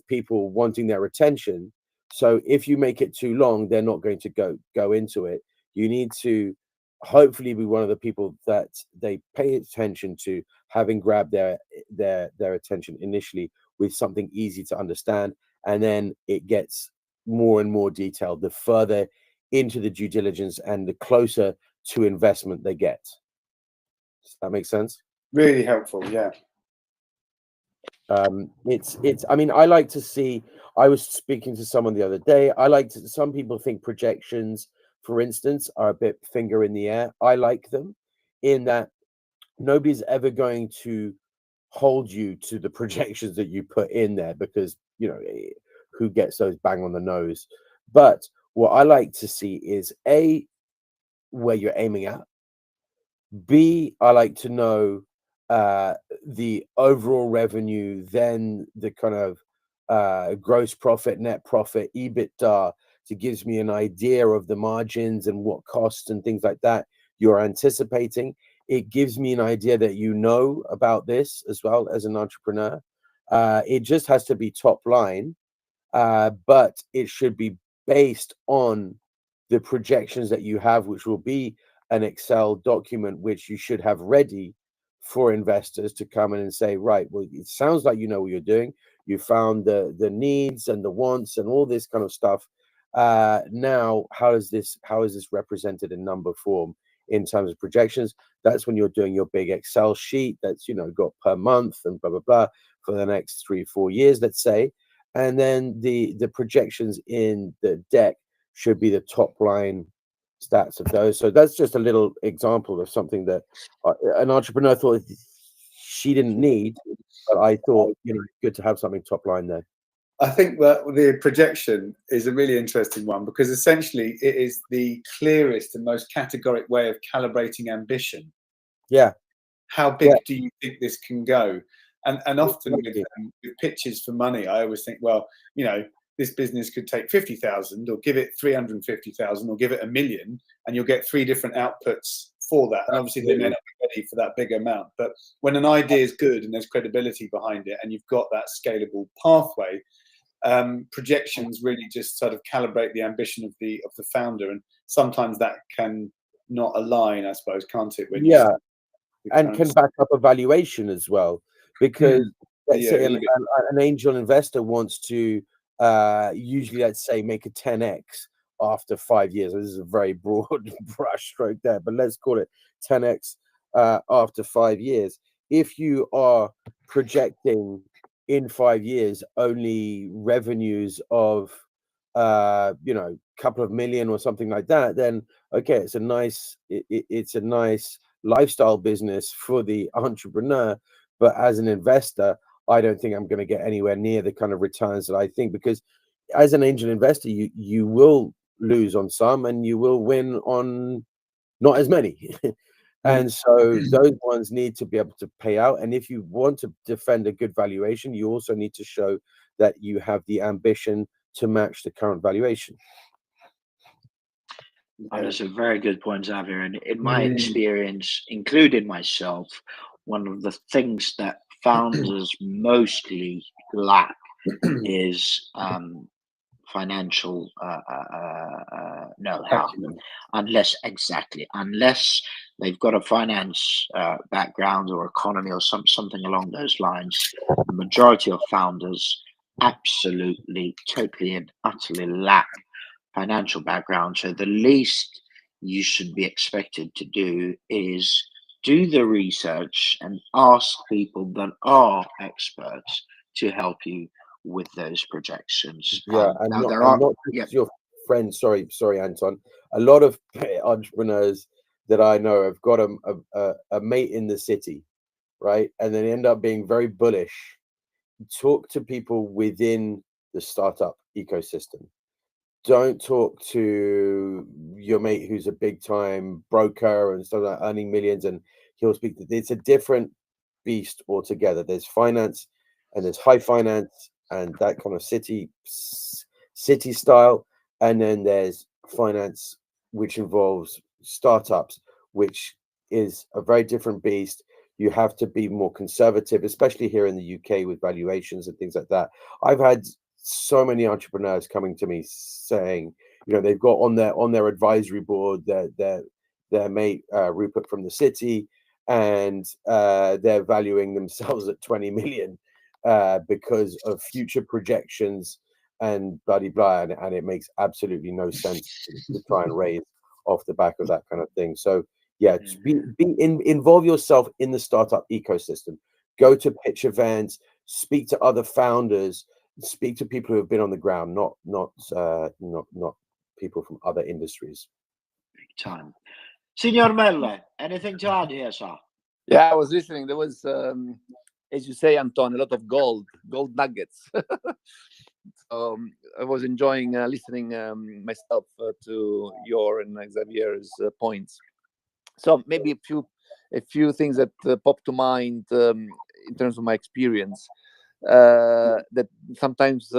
people wanting their attention. So if you make it too long, they're not going to go into it. You need to hopefully be one of the people that they pay attention to, having grabbed their attention initially with something easy to understand, and then it gets more and more detailed the further into the due diligence and the closer to investment they get. Does that make sense? Really helpful, yeah. I mean, I like to see, I was speaking to someone the other day, some people think projections, for instance, are a bit finger in the air. I like them in that nobody's ever going to hold you to the projections that you put in there, because, you know, who gets those bang on the nose? But what I like to see is A, where you're aiming at. B, I like to know the overall revenue, then the kind of gross profit, net profit, EBITDA. It gives me an idea of the margins and what costs and things like that you're anticipating. It gives me an idea that you know about this as well as an entrepreneur. It just has to be top line, but it should be based on the projections that you have, which will be an Excel document, which you should have ready for investors to come in and say, right, well, it sounds like you know what you're doing. You found the needs and the wants and all this kind of stuff. Now, how is this represented in number form in terms of projections? That's when you're doing your big Excel sheet that's, you know, got per month and blah, blah, blah for the next 3-4 years, let's say. And then the projections in the deck should be the top line stats of those. So that's just a little example of something that an entrepreneur thought she didn't need, but I thought, you know, good to have something top line there. I think that the projection is a really interesting one, because essentially it is the clearest and most categoric way of calibrating ambition. Yeah. How big do you think this can go? And often with pitches for money, I always think, well, you know, this business could take 50,000 or give it 350,000 or give it $1 million, and you'll get 3 different outputs for that. And obviously they may not be ready for that big amount. But when an idea is good and there's credibility behind it and you've got that scalable pathway, projections really just sort of calibrate the ambition of the founder. And sometimes that can not align, I suppose, can't it? When and can back up a valuation as well, because let's say an angel investor wants to usually, let's say, make a 10x after 5 years. This is a very broad brush stroke there, but let's call it 10x after 5 years. If you are projecting in 5 years only revenues of you know, a couple of million or something like that, then okay, it's a nice lifestyle business for the entrepreneur. But as an investor, I don't think I'm going to get anywhere near the kind of returns that I think, because as an angel investor, you will lose on some and you will win on not as many. And so those ones need to be able to pay out. And if you want to defend a good valuation, you also need to show that you have the ambition to match the current valuation. That's a very good point, Xavier. And in my experience, including myself, one of the things that founders mostly lack is financial know-how, unless they've got a finance background or economy or something along those lines. The majority of founders absolutely, totally and utterly lack financial background. So the least you should be expected to do is do the research and ask people that are experts to help you with those projections. And not just your friends. Sorry, Anton. A lot of entrepreneurs that I know have got a mate in the city, right? And then end up being very bullish. Talk to people within the startup ecosystem. Don't talk to your mate who's a big time broker and stuff like that, earning millions, and he'll speak. It's a different beast altogether. There's finance and there's high finance and that kind of city style, and then there's finance which involves startups, which is a very different beast. You have to be more conservative, especially here in the UK with valuations and things like that. I've had so many entrepreneurs coming to me saying, they've got on their advisory board their mate Rupert from the city, and they're valuing themselves at 20 million because of future projections and bloody blah, and it makes absolutely no sense to try and raise off the back of that kind of thing. So yeah, involve yourself in the startup ecosystem. Go to pitch events, speak to other founders, speak to people who have been on the ground, not people from other industries. Big time. Signor Melle, anything to add here, sir? Yeah, I was listening. There was, as you say, Anton, a lot of gold nuggets. I was enjoying listening myself to your and Xavier's points. So maybe a few things that pop to mind in terms of my experience that sometimes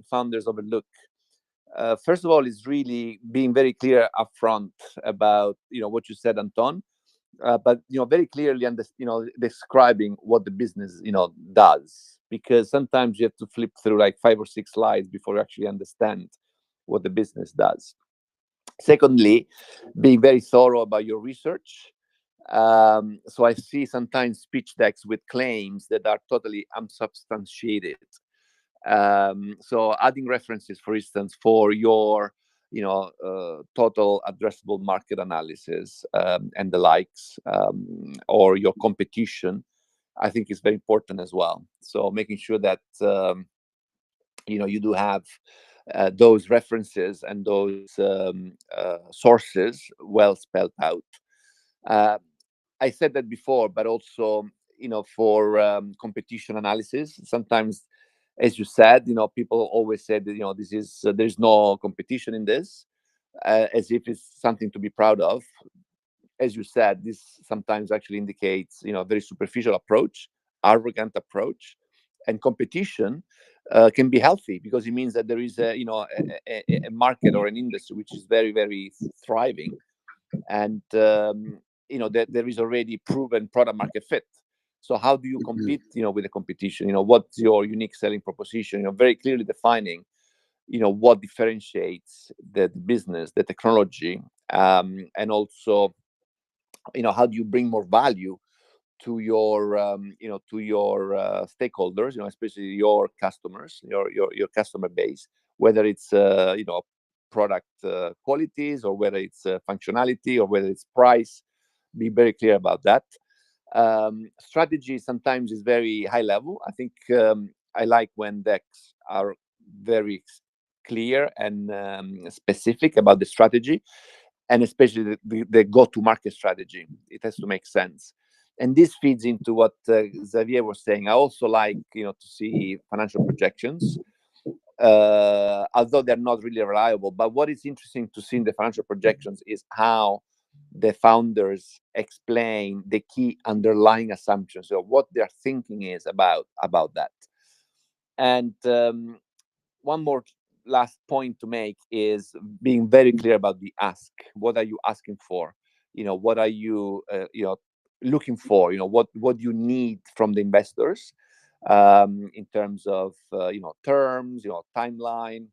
founders overlook. First of all, is really being very clear upfront about what you said, Anton, but very clearly describing what the business does, because sometimes you have to flip through like 5 or 6 slides before you actually understand what the business does. Secondly, being very thorough about your research. So I see sometimes pitch decks with claims that are totally unsubstantiated. So adding references, for instance, for your total addressable market analysis and the likes, or your competition, I think is very important as well. So making sure that you do have those references and those sources well spelled out. I said that before, but also for competition analysis, sometimes, as you said, people always said that there's no competition in this, as if it's something to be proud of. As you said, this sometimes actually indicates a very superficial approach, arrogant approach, and competition can be healthy because it means that there is a market or an industry which is very, very thriving, and that there is already proven product market fit. So how do you compete with the competition? What's your unique selling proposition? Very clearly defining what differentiates the business, the technology, and also how do you bring more value to your stakeholders, especially your customers, your customer base, whether it's product qualities, or whether it's functionality, or whether it's price. Be very clear about that. Strategy sometimes is very high level. I think I like when decks are very clear and specific about the strategy, and especially the go-to-market strategy. It has to make sense. And this feeds into what Xavier was saying. I also like to see financial projections, although they're not really reliable. But what is interesting to see in the financial projections is how the founders explain the key underlying assumptions, or what their thinking is about that. And one more last point to make is being very clear about the ask. What are you asking for? What are you looking for? What you need from the investors in terms of terms, timeline,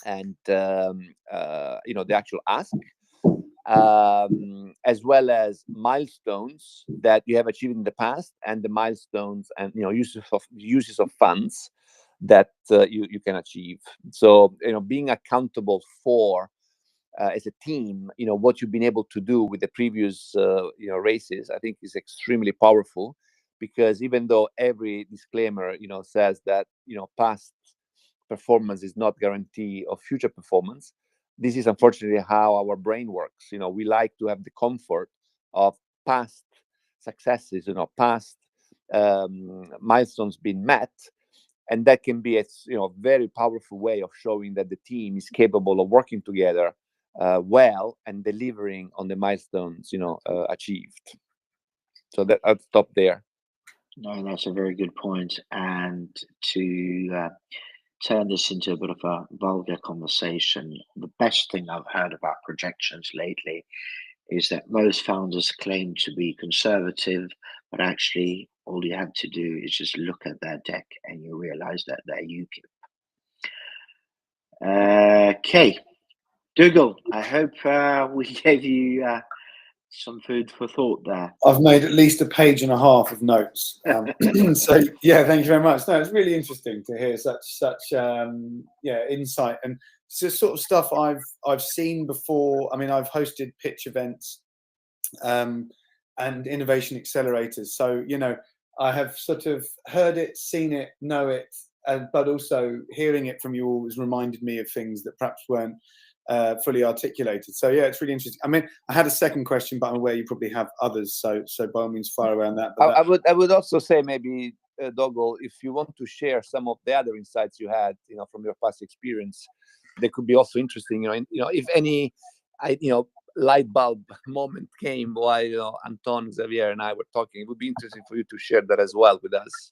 and the actual ask, as well as milestones that you have achieved in the past, and the milestones and uses of funds that you can achieve. So being accountable for as a team, what you've been able to do with the previous races, I think is extremely powerful, because even though every disclaimer says that past performance is not guarantee of future performance, this is unfortunately how our brain works. We like to have the comfort of past successes, past milestones being met, and that can be a very powerful way of showing that the team is capable of working together well and delivering on the milestones achieved. So that I'll stop there. No, that's a very good point. And to turn this into a bit of a vulgar conversation, the best thing I've heard about projections lately is that most founders claim to be conservative, but actually all you have to do is just look at their deck and you realize that they're UKIP. Okay, Dougal, I hope we gave you some food for thought there. I've made at least 1.5 pages of notes. So yeah, thank you very much. No, it's really interesting to hear such insight, and it's the sort of stuff I've seen before. I mean, I've hosted pitch events and innovation accelerators, so I have sort of heard it, seen it, know it, but also hearing it from you all has reminded me of things that perhaps weren't fully articulated. So yeah, it's really interesting. I mean, I had a second question, but I'm aware you probably have others, so by all means fire around that. But I would also say maybe, Dougal, if you want to share some of the other insights you had from your past experience, they could be also interesting. If any light bulb moment came while Anton, Xavier and I were talking, it would be interesting for you to share that as well with us.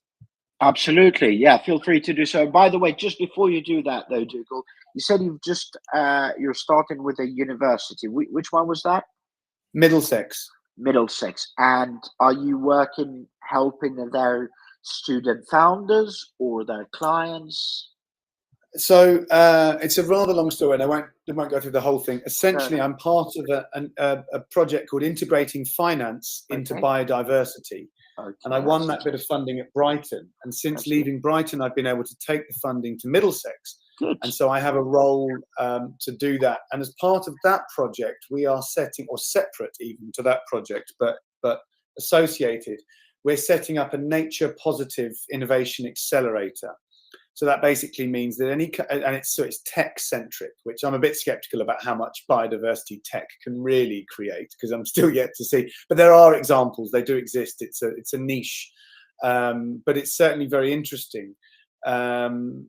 Absolutely, yeah, feel free to do so. By the way, just before you do that though, Dougal, you said you've just you're starting with a university. Which one was that? Middlesex. And are you helping their student founders or their clients? So it's a rather long story, and I won't go through the whole thing. Essentially, I'm part of a project called Integrating Finance into Biodiversity. Okay, and I won that bit of funding at Brighton. And since leaving Brighton, I've been able to take the funding to Middlesex. Good. And so I have a role to do that. And as part of that project, we are setting, or separate even to that project, but associated, we're setting up a nature positive innovation accelerator. So that basically means that it's tech centric, which I'm a bit skeptical about how much biodiversity tech can really create, because I'm still yet to see. But there are examples; they do exist. It's a niche, but it's certainly very interesting. And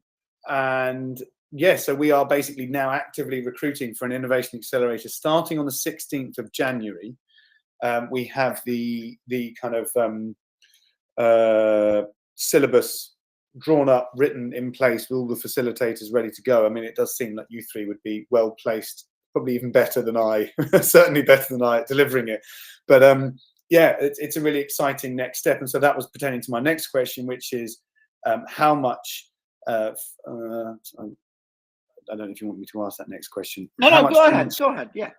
yeah, so we are basically now actively recruiting for an innovation accelerator starting on the 16th of January. We have the kind of syllabus drawn up, written in place with all the facilitators ready to go. I mean, it does seem like you three would be well placed, probably even better than I, certainly better than I at delivering it. But yeah, it's a really exciting next step. And so that was pertaining to my next question, which is how much, I don't know if you want me to ask that next question. No, go ahead, yeah.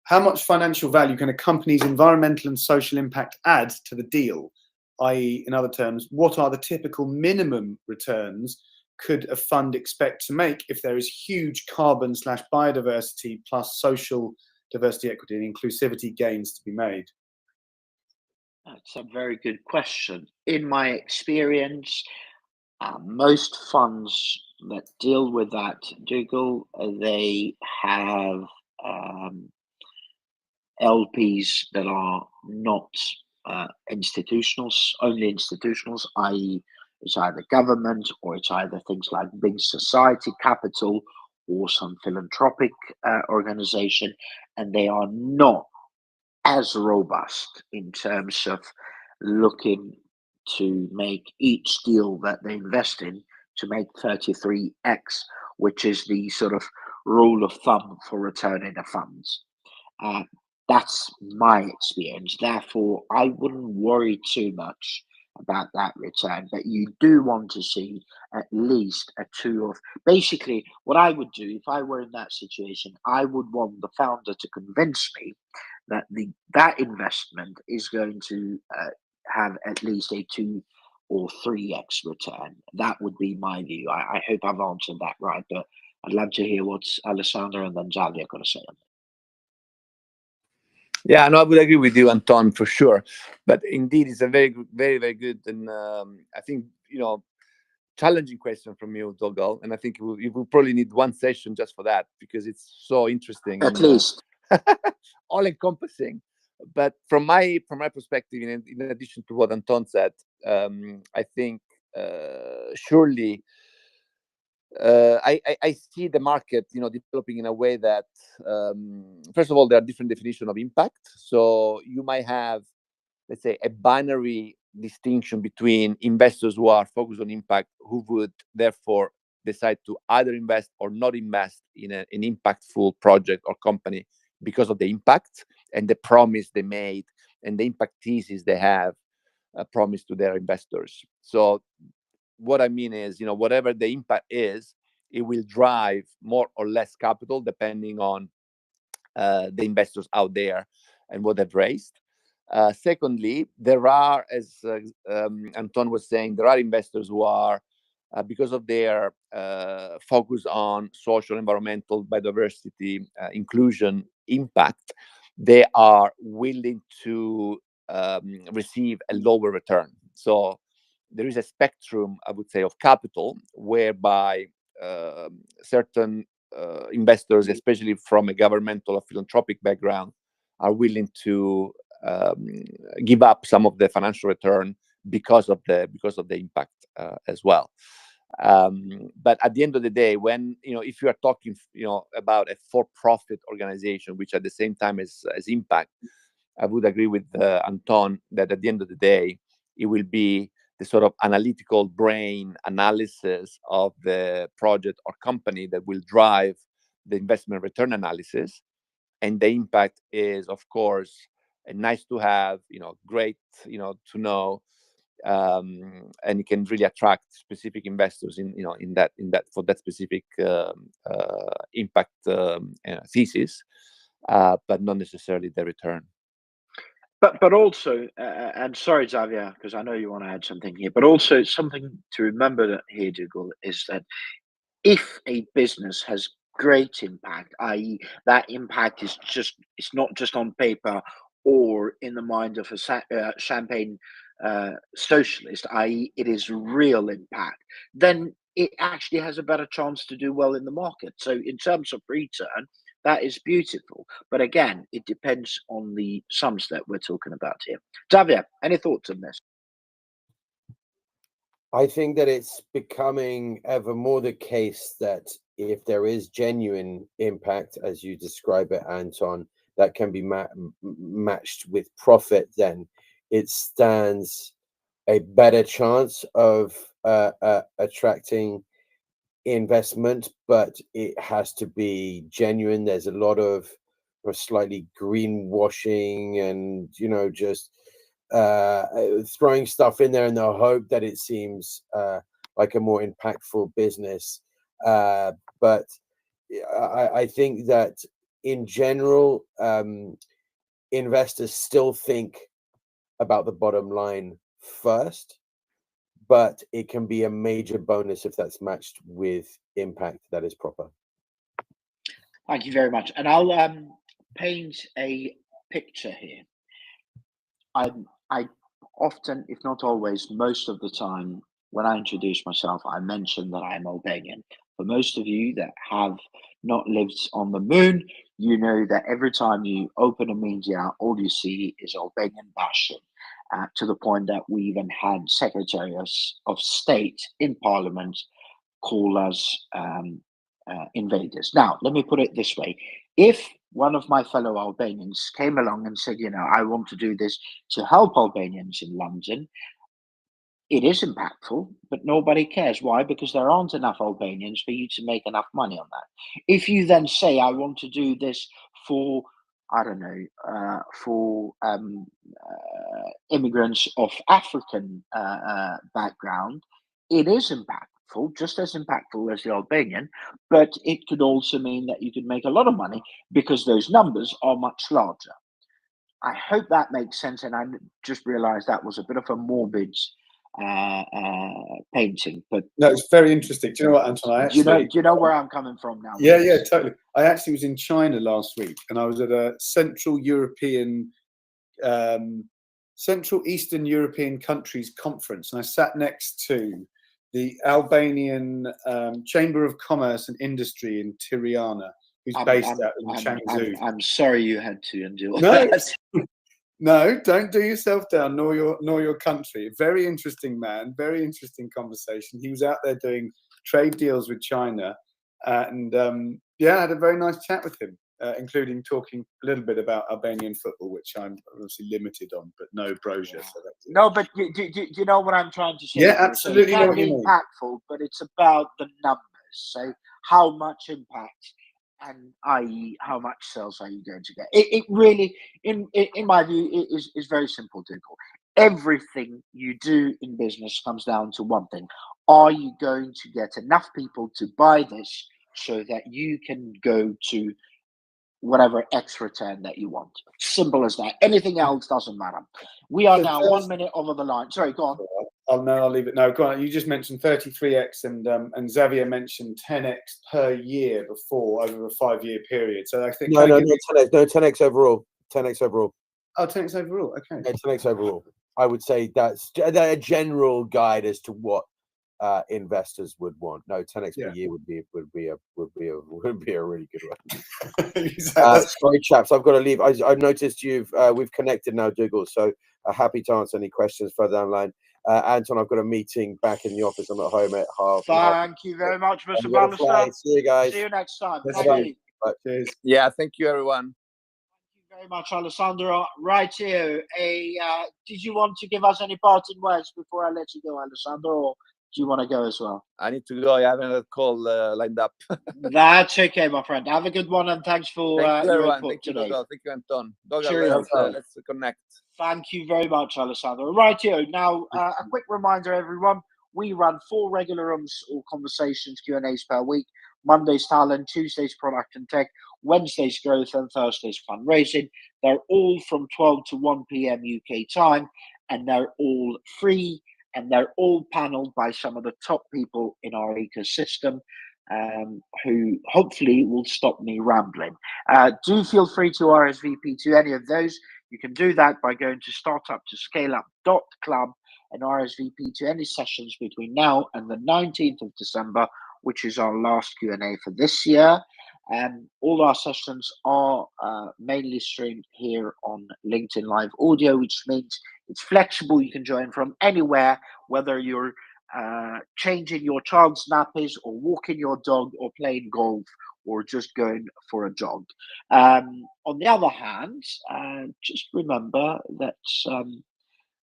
How much financial value can a company's environmental and social impact add to the deal? I.e., in other terms, what are the typical minimum returns could a fund expect to make if there is huge carbon/biodiversity plus social diversity, equity, and inclusivity gains to be made? That's a very good question. In my experience, most funds that deal with that, Dougal, they have LPs that are not only institutionals, i.e. it's either government or it's either things like big society capital or some philanthropic organization, and they are not as robust in terms of looking to make each deal that they invest in to make 33x, which is the sort of rule of thumb for returning the funds. That's my experience. Therefore, I wouldn't worry too much about that return, but you do want to see at least a 2 or basically what I would do if I were in that situation. I would want the founder to convince me that that investment is going to have at least a 2 or 3x return. That would be my view. I hope I've answered that right, but I'd love to hear what Alessandro and then Xavier got to say on it. Yeah, no, I would agree with you, Anton, for sure. But indeed, it's a very, very, very good and I think, challenging question from you, Dolgal. And I think you will probably need one session just for that, because it's so interesting. At least. All encompassing. But from my perspective, in addition to what Anton said, I think surely I see the market, developing in a way that, first of all, there are different definitions of impact. So you might have, let's say, a binary distinction between investors who are focused on impact, who would therefore decide to either invest or not invest in an impactful project or company because of the impact and the promise they made and the impact thesis they have promised to their investors. So what I mean is, whatever the impact is, it will drive more or less capital depending on the investors out there and what they've raised. Secondly, there are, as Anton was saying, there are investors who are, because of their focus on social, environmental, biodiversity, inclusion, impact, they are willing to receive a lower return. So there is a spectrum, I would say, of capital whereby certain investors, especially from a governmental or philanthropic background, are willing to give up some of the financial return because of the impact as well. But at the end of the day, when if you are talking about a for-profit organization, which at the same time as impact, I would agree with Anton that at the end of the day, it will be the sort of analytical brain analysis of the project or company that will drive the investment return analysis. And the impact is, of course, nice to have, great, to know, and it can really attract specific investors in that for that specific impact thesis, but not necessarily the return. But also, and sorry, Xavier, because I know you want to add something here, but also something to remember here, Dougal, is that if a business has great impact, i.e. that impact is it's not just on paper or in the mind of a champagne socialist, i.e. it is real impact, then it actually has a better chance to do well in the market. So in terms of return, that is beautiful. But again, it depends on the sums that we're talking about here. Xavier, any thoughts on this? I think that it's becoming ever more the case that if there is genuine impact, as you describe it, Anton, that can be matched with profit, then it stands a better chance of attracting investment, but it has to be genuine. There's a lot of slightly greenwashing and just throwing stuff in there in the hope that it seems like a more impactful business, but I think that in general investors still think about the bottom line first, but it can be a major bonus if that's matched with impact that is proper. Thank you very much. And I'll paint a picture here. I often, if not always, most of the time, when I introduce myself, I mention that I'm Albanian. For most of you that have not lived on the moon, you know that every time you open a media, all you see is Albanian bashing, to the point that we even had secretaries of state in parliament call us invaders. Now, let me put it this way. If one of my fellow Albanians came along and said, I want to do this to help Albanians in London, it is impactful, but nobody cares. Why? Because there aren't enough Albanians for you to make enough money on that. If you then say, I want to do this for, I don't know, for immigrants of African background, it is impactful, just as impactful as the Albanian, but it could also mean that you could make a lot of money because those numbers are much larger. I hope that makes sense, and I just realized that was a bit of a morbid painting, but no, it's very interesting. Do you know what, Anton? Do you know where I'm coming from now? Yeah, yeah, totally. I actually was in China last week, and I was at a Central Eastern European countries conference, and I sat next to the Albanian Chamber of Commerce and Industry in Tirana, who's based out in Changzhou. I'm sorry you had to endure No, that. no, don't do yourself down, nor your country. Very interesting man, very interesting conversation. He was out there doing trade deals with China, and yeah, I had a very nice chat with him, including talking a little bit about Albanian football, which I'm obviously limited on, but no brochure. So that's no, but do you know what I'm trying to say? Yeah, absolutely. So it can be impactful, but it's about the numbers. So how much impact, and i.e. how much sales are you going to get? It really, in my view, it is very simple, Dougal. Everything you do in business comes down to one thing. Are you going to get enough people to buy this so that you can go to whatever X return that you want? Simple as that. Anything else doesn't matter. We are now 1 minute over the line. Sorry, go on. I'll leave it. No, go on. You just mentioned 33x, and Xavier mentioned 10x per year before over a 5-year period. So I think no 10x overall. 10x overall. Oh, 10x overall. Okay. Yeah, 10x overall. I would say that's a general guide as to what investors would want. No, 10x per year would be a really good one. Exactly. Sorry, chaps, I've got to leave. I noticed we've connected now, Dougal. So happy to answer any questions further down the line. Anton, I've got a meeting back in the office. I'm at home at half. Thank you very much, Mr. Bannister. See you guys. See you next time. Thank you. Cheers. Yeah, thank you, everyone. Thank you very much, Alessandro. Right here. Did you want to give us any parting words before I let you go, Alessandro, or do you want to go as well? I need to go. I have another call lined up. That's okay, my friend. Have a good one, and thanks for thank you, your everyone. input Thank you, today. Dougal. Thank you, Anton. Cheerio. Let's connect. Thank you very much, Alessandro. Right here. Now, a quick reminder, everyone. We run 4 regular rooms or conversations, Q&As per week. Mondays talent, Tuesdays product and tech, Wednesdays growth, and Thursdays fundraising. They're all from 12 to 1 p.m. UK time, and they're all free, and they're all paneled by some of the top people in our ecosystem, who hopefully will stop me rambling. Do feel free to RSVP to any of those. You can do that by going to startuptoscaleup.club and RSVP to any sessions between now and the 19th of December, which is our last Q&A for this year. All our sessions are mainly streamed here on LinkedIn Live Audio, which means it's flexible. You can join from anywhere, whether you're changing your child's nappies or walking your dog or playing golf or just going for a jog. On the other hand, just remember that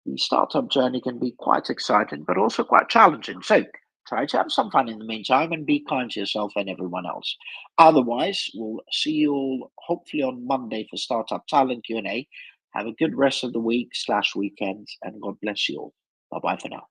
the startup journey can be quite exciting, but also quite challenging. So try to have some fun in the meantime and be kind to yourself and everyone else. Otherwise, we'll see you all hopefully on Monday for Startup Talent Q&A. Have a good rest of the week/weekend, and God bless you all. Bye-bye for now.